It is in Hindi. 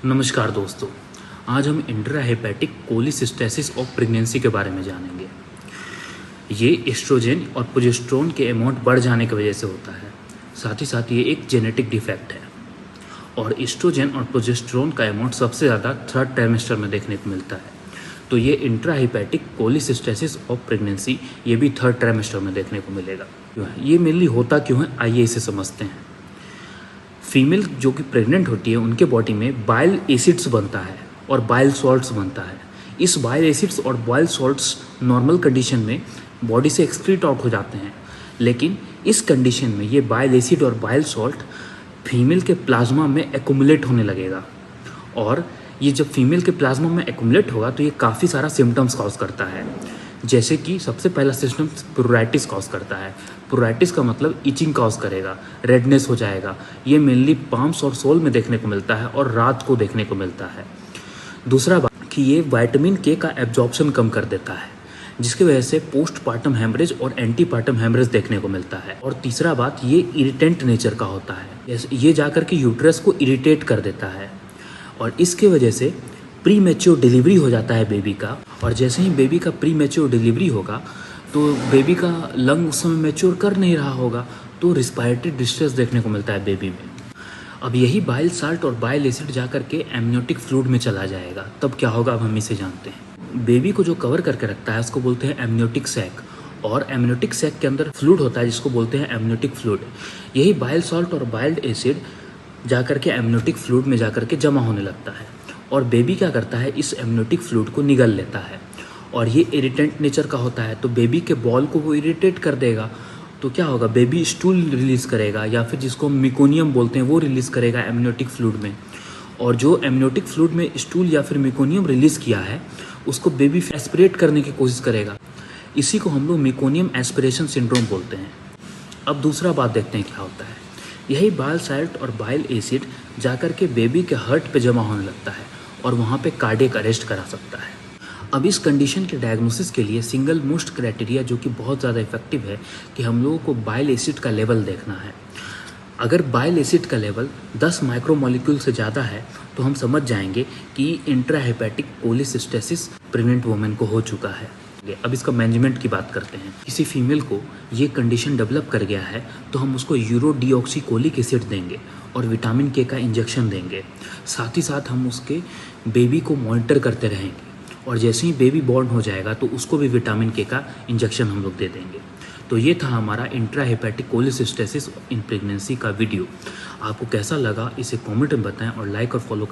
नमस्कार दोस्तों, आज हम इंट्राहेपेटिक कोलिसिस्टेसिस ऑफ प्रेगनेंसी के बारे में जानेंगे। ये एस्ट्रोजन और प्रोजेस्टेरोन के अमाउंट बढ़ जाने की वजह से होता है। साथ ही साथ ये एक जेनेटिक डिफेक्ट है और एस्ट्रोजन और प्रोजेस्टेरोन का अमाउंट सबसे ज़्यादा थर्ड ट्राइमेस्टर में देखने को मिलता है। तो ये इंट्राहेपेटिक कोलिसिस्टेसिस ऑफ प्रेगनेंसी ये भी थर्ड ट्राइमेस्टर में देखने को मिलेगा। ये मेनली होता क्यों है, आइए इसे समझते हैं। फीमेल जो कि प्रेग्नेंट होती है उनके बॉडी में बाइल एसिड्स बनता है और बाइल सॉल्ट्स बनता है। इस बाइल एसिड्स और बाइल सॉल्ट्स नॉर्मल कंडीशन में बॉडी से एक्सक्रीट आउट हो जाते हैं, लेकिन इस कंडीशन में ये बाइल एसिड और बाइल सॉल्ट फीमेल के प्लाज्मा में एक्यूमुलेट होने लगेगा और ये जब फीमेल के प्लाज्मा में एक्यूमुलेट होगा तो ये काफ़ी सारा सिम्टम्स कॉज करता है। जैसे कि सबसे पहला सिस्टम प्रोराइटिस कॉज करता है। प्रोराइटिस का मतलब इचिंग कॉज करेगा, रेडनेस हो जाएगा। ये मेनली पाम्स और सोल में देखने को मिलता है और रात को देखने को मिलता है। दूसरा बात कि ये विटामिन के का एब्जॉर्प्शन कम कर देता है, जिसकी वजह से पोस्टपार्टम हेमरेज और एंटीपार्टम हेमरेज देखने को मिलता है। और तीसरा बात, ये इरिटेंट नेचर का होता है। ये जाकर के यूट्रस को इरिटेट कर देता है और इसके वजह से प्री मैच्योर डिलीवरी हो जाता है बेबी का। और जैसे ही बेबी का प्री मैच्योर डिलीवरी होगा तो बेबी का लंग उस समय मैच्योर कर नहीं रहा होगा, तो रिस्पायरेटरी डिस्ट्रेस देखने को मिलता है बेबी में। अब यही बाइल साल्ट और बाइल एसिड जा करके एमनियोटिक फ्लूइड में चला जाएगा, तब क्या होगा अब हम इसे जानते हैं। बेबी को जो कवर करके रखता है उसको बोलते हैं एमनियोटिक सैक, और एमनियोटिक सैक के अंदर फ्लूइड होता है जिसको बोलते हैं एमनियोटिक फ्लूइड। यही बाइल साल्ट और बाइल एसिड जा करके एमनियोटिक फ्लूइड में जा करके जमा होने लगता है और बेबी क्या करता है, इस एमनियोटिक फ्लूइड को निगल लेता है। और ये इरिटेंट नेचर का होता है, तो बेबी के बॉल को वो इरिटेट कर देगा। तो क्या होगा, बेबी स्टूल रिलीज़ करेगा या फिर जिसको हम मिकोनियम बोलते हैं वो रिलीज़ करेगा एमनियोटिक फ्लूइड में। और जो एमनियोटिक फ्लूइड में स्टूल या फिर मिकोनियम रिलीज़ किया है उसको बेबी एस्पिरेट करने की कोशिश करेगा। इसी को हम लोग मिकोनियम एस्पिरेशन सिंड्रोम बोलते हैं। अब दूसरा बात देखते हैं क्या होता है। यही बाइल साल्ट और बाइल एसिड जाकर के बेबी के हार्ट पे जमा होने लगता है और वहाँ पे कार्डियक अरेस्ट करा सकता है। अब इस कंडीशन के डायग्नोसिस के लिए सिंगल मोस्ट क्राइटेरिया जो कि बहुत ज़्यादा इफेक्टिव है कि हम लोगों को बाइल एसिड का लेवल देखना है। अगर बाइल एसिड का लेवल 10 माइक्रोमोलिक्यूल से ज़्यादा है तो हम समझ जाएंगे कि इंट्राहेपेटिक कोलिसिस्टेसिस प्रेग्नेंट वुमेन को हो चुका है। अब इसका मैनेजमेंट की बात करते हैं। किसी फीमेल को ये कंडीशन डेवलप कर गया है तो हम उसको यूरोडिऑक्सीकोलिक एसिड देंगे और विटामिन के का इंजेक्शन देंगे। साथ ही साथ हम उसके बेबी को मॉनिटर करते रहेंगे और जैसे ही बेबी बॉर्न हो जाएगा तो उसको भी विटामिन के का इंजेक्शन हम लोग दे देंगे। तो ये था हमारा इंट्राहेपेटिक कोलिसिस्टेसिस इन प्रेगनेंसी का वीडियो। आपको कैसा लगा इसे कमेंट में बताएं और लाइक और फॉलो